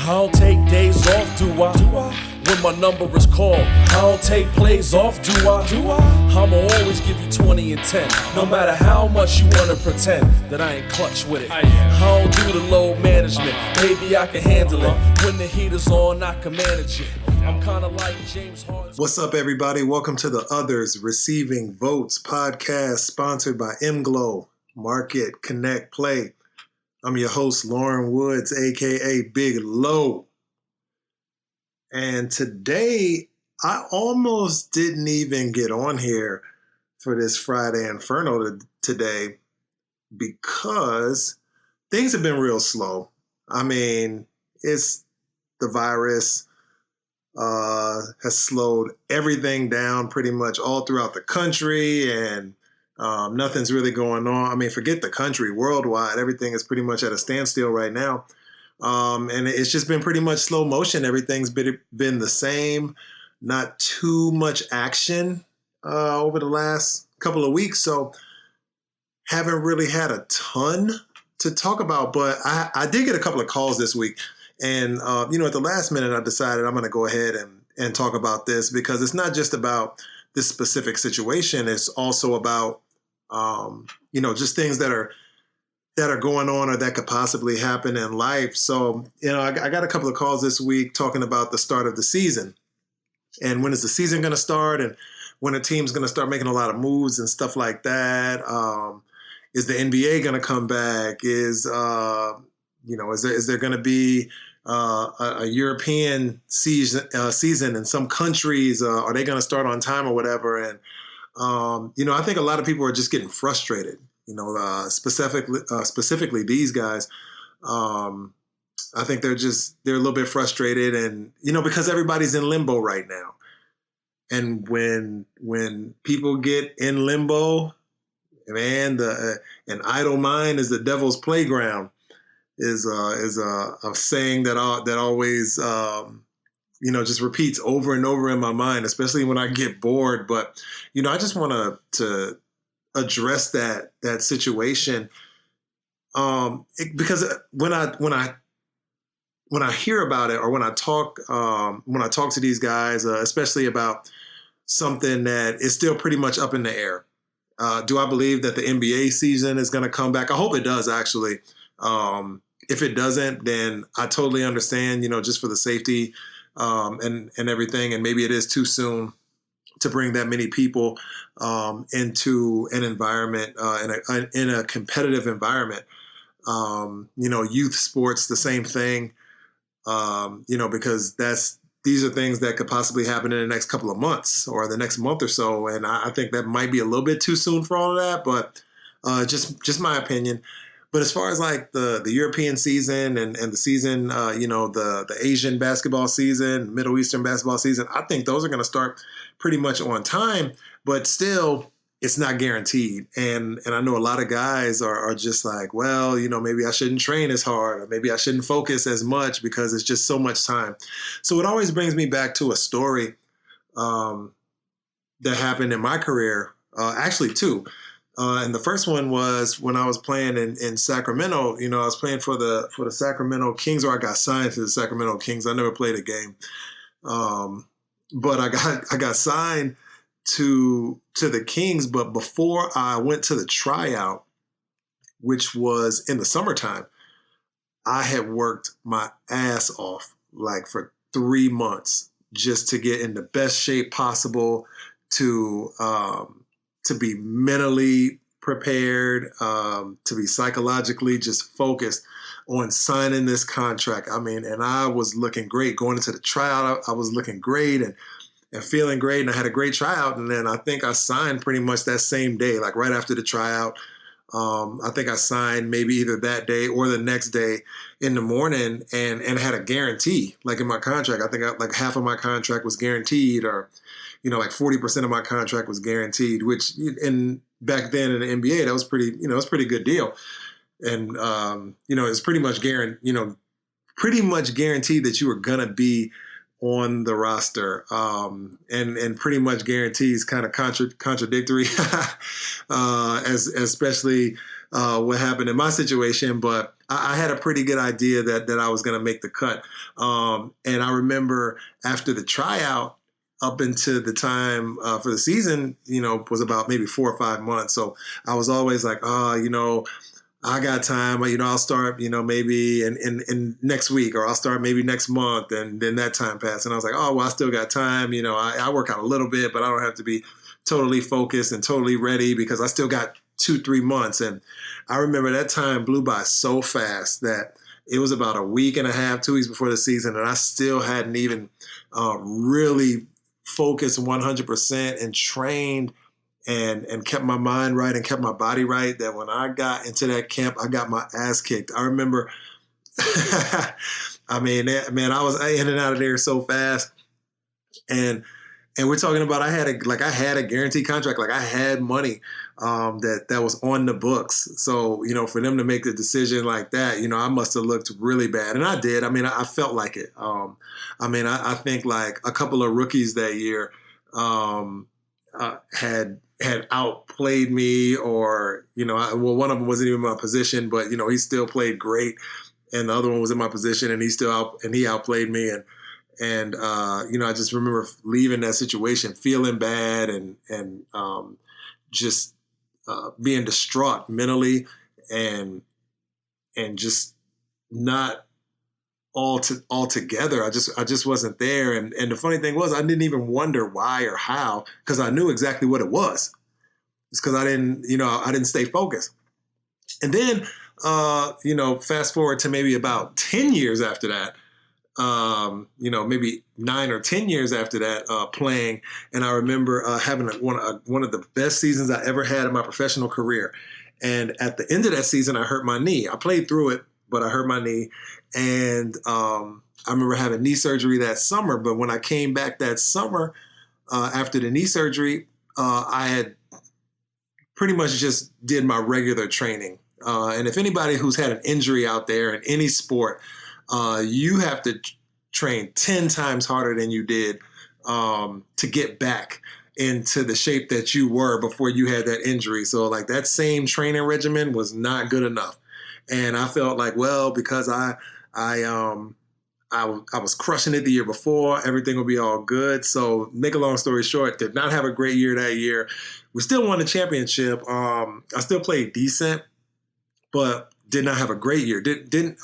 I don't take days off, do I? When my number is called, I don't take plays off, do I? I'ma always give you 20 and 10, no matter how much you wanna pretend that I ain't clutch with it. I don't do the load management, maybe I can handle it. When the heat is on, I can manage it. I'm kinda like James Harden. What's up, everybody? Welcome to the Others Receiving Votes podcast, sponsored by MGlow, Market, Connect, Play. I'm your host, Loren Woods, aka Big Low. And today, I almost didn't even get on here for this Friday Inferno today because things have been real slow. I mean, it's the virus has slowed everything down pretty much all throughout the country, and nothing's really going on. I mean, forget the country, worldwide, everything is pretty much at a standstill right now. And it's just been pretty much slow motion. Everything's been the same, not too much action over the last couple of weeks. So haven't really had a ton to talk about, but I did get a couple of calls this week. And, at the last minute, I decided I'm going to go ahead and talk about this because it's not just about this specific situation. It's also about, just things that are going on or that could possibly happen in life. So, I got a couple of calls this week talking about the start of the season and when is the season going to start and when a team's going to start making a lot of moves and stuff like that. Is the NBA going to come back? Is there going to be a European season in some countries? Are they going to start on time or whatever? And, I think a lot of people are just getting frustrated, specifically these guys. I think they're a little bit frustrated and, because everybody's in limbo right now. And when people get in limbo, man, an idle mind is the devil's playground. Is a saying that always just repeats over and over in my mind, especially when I get bored. But I just want to address that situation because when I hear about it or when I talk to these guys, especially about something that is still pretty much up in the air. Do I believe that the NBA season is going to come back? I hope it does, actually. If it doesn't, then I totally understand, just for the safety and everything. And maybe it is too soon to bring that many people into an environment, in a competitive environment. Youth sports, the same thing, because these are things that could possibly happen in the next couple of months or the next month or so. And I think that might be a little bit too soon for all of that, but just my opinion. But as far as like the European season and the season, the Asian basketball season, Middle Eastern basketball season, I think those are going to start pretty much on time, but still it's not guaranteed. And I know a lot of guys are just like, well, maybe I shouldn't train as hard or maybe I shouldn't focus as much because it's just so much time. So it always brings me back to a story that happened in my career, actually two. And the first one was when I was playing in Sacramento. I was playing for the Sacramento Kings, or I got signed to the Sacramento Kings. I never played a game, but I got signed to the Kings. But before I went to the tryout, which was in the summertime, I had worked my ass off like for 3 months just to get in the best shape possible to be mentally prepared, to be psychologically just focused on signing this contract. I mean, and I was looking great going into the tryout. I was looking great and feeling great, and I had a great tryout. And then I think I signed pretty much that same day, like right after the tryout. I think I signed maybe either that day or the next day in the morning, and had a guarantee, like in my contract. I think like half of my contract was guaranteed, or like 40% of my contract was guaranteed, which back then in the NBA, that was pretty good deal. And, it's pretty much guaranteed that you were going to be on the roster, and pretty much guarantees kind of contradictory, especially what happened in my situation, but I had a pretty good idea that I was going to make the cut. And I remember after the tryout, up into the time for the season, was about maybe 4 or 5 months. So I was always like, I got time. I'll start, maybe in next week, or I'll start maybe next month. And then that time passed. And I was like, oh, well, I still got time. I work out a little bit, but I don't have to be totally focused and totally ready because I still got 2-3 months. And I remember that time blew by so fast that it was about a week and a half, 2 weeks before the season. And I still hadn't even really focused 100% and trained and kept my mind right and kept my body right, that when I got into that camp, I got my ass kicked. I remember, I was in and out of there so fast. And we're talking about I had a guaranteed contract, like I had money that was on the books. So, for them to make the decision like that, I must have looked really bad. And I did. I felt like it. I think like a couple of rookies that year had outplayed me, or, one of them wasn't even in my position, but, he still played great. And the other one was in my position and he outplayed me. And I just remember leaving that situation feeling bad and just being distraught mentally and just not all together. I just wasn't there. And the funny thing was, I didn't even wonder why or how, because I knew exactly what it was. It's because I didn't stay focused. And then, fast forward to maybe about 10 years after that, maybe 9 or 10 years after that, playing. And I remember having one of the best seasons I ever had in my professional career. And at the end of that season, I hurt my knee. I played through it, but I hurt my knee. And I remember having knee surgery that summer. But when I came back that summer after the knee surgery, I had pretty much just did my regular training. And if anybody who's had an injury out there in any sport, you have to train 10 times harder than you did to get back into the shape that you were before you had that injury. So like that same training regimen was not good enough. And I felt like, well, because I was crushing it the year before, everything will be all good. So make a long story short, did not have a great year that year. We still won the championship. I still played decent, but did not have a great year.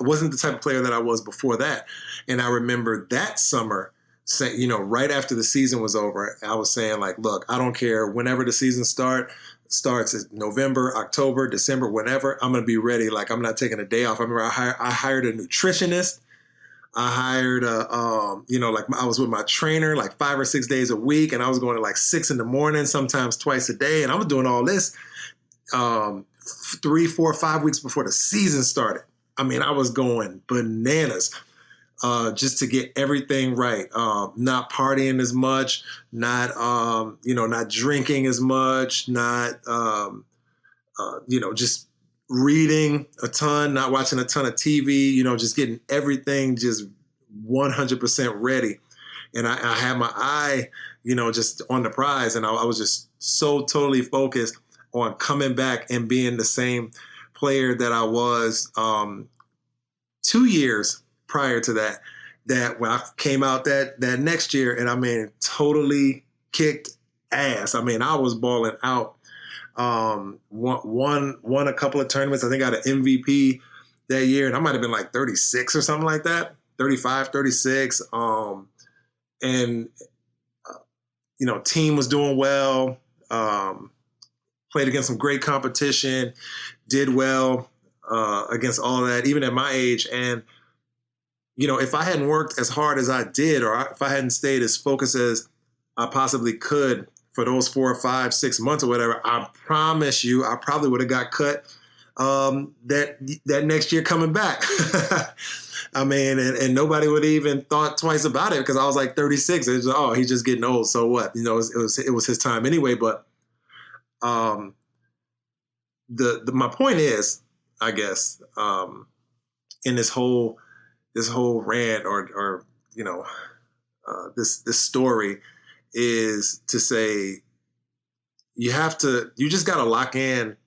Wasn't the type of player that I was before that. And I remember that summer, right after the season was over, I was saying like, look, I don't care. Whenever the season starts in November, October, December, whenever, I'm going to be ready. Like I'm not taking a day off. I remember I hired a nutritionist. I hired I was with my trainer like 5 or 6 days a week, and I was going to like 6 a.m, sometimes twice a day. And I was doing all this 3, 4, 5 weeks before the season started. I was going bananas just to get everything right. Not partying as much, not drinking as much, not, just reading a ton, not watching a ton of TV, just getting everything just 100% ready. And I had my eye, just on the prize. And I was just so totally focused on coming back and being the same player that I was 2 years prior to that when I came out that next year, and totally kicked ass. I was balling out. Won a couple of tournaments. I think I got an MVP that year, and I might have been like 36 or something like that, 35, 36. Team was doing well. Played against some great competition, did well against all that, even at my age. And, if I hadn't worked as hard as I did, or if I hadn't stayed as focused as I possibly could for those 4 or 5, 6 months or whatever, I promise you, I probably would have got cut that next year coming back. And nobody would have even thought twice about it because I was like 36. It was, he's just getting old. So what? It was his time anyway. But my point is, I guess, in this whole rant or this story is to say you just got to lock in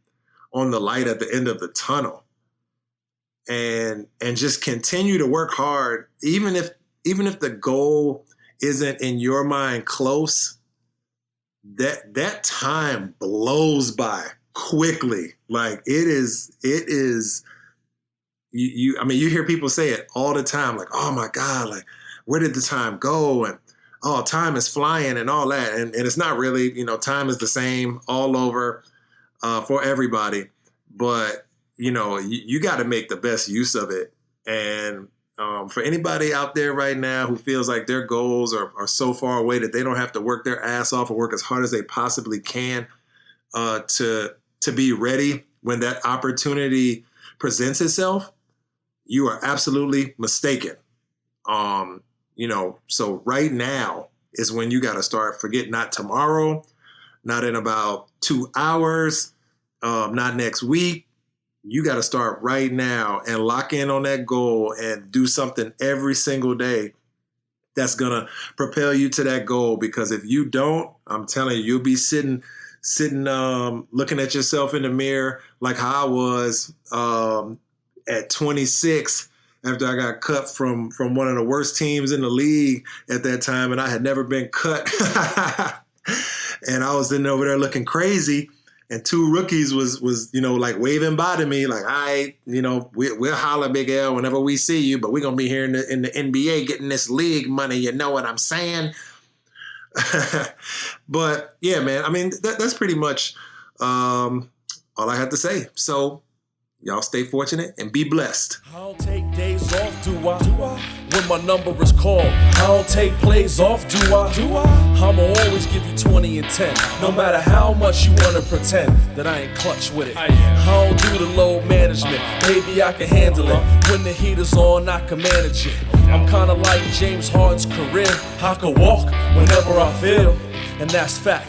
on the light at the end of the tunnel, and just continue to work hard, even if the goal isn't in your mind close. That time blows by quickly. Like it is. I mean, you hear people say it all the time, like, oh my God, like, where did the time go? And, oh, time is flying and all that. And it's not really, time is the same all over for everybody. But, you got to make the best use of it. And for anybody out there right now who feels like their goals are so far away that they don't have to work their ass off and work as hard as they possibly can to be ready when that opportunity presents itself, you are absolutely mistaken. So right now is when you got to start. Forget not tomorrow, not in about 2 hours, not next week. You got to start right now and lock in on that goal and do something every single day that's going to propel you to that goal. Because if you don't, I'm telling you, you'll be sitting looking at yourself in the mirror like how I was at 26 after I got cut from one of the worst teams in the league at that time, and I had never been cut. And I was sitting over there looking crazy, and 2 rookies was like waving by to me like, all right, we'll holler, Big L, whenever we see you, but we're going to be here in the NBA getting this league money, you know what I'm saying? But yeah, man, I mean, that's pretty much all I have to say. So y'all stay fortunate and be blessed. I don't take days off, do I? When my number is called. I don't take plays off, do I? I'ma always give you 20 and 10. No matter how much you wanna pretend that I ain't clutch with it. I don't do the load management. Maybe I can handle it. When the heat is on, I can manage it. I'm kinda like James Harden's career. I can walk whenever I feel, and that's fact.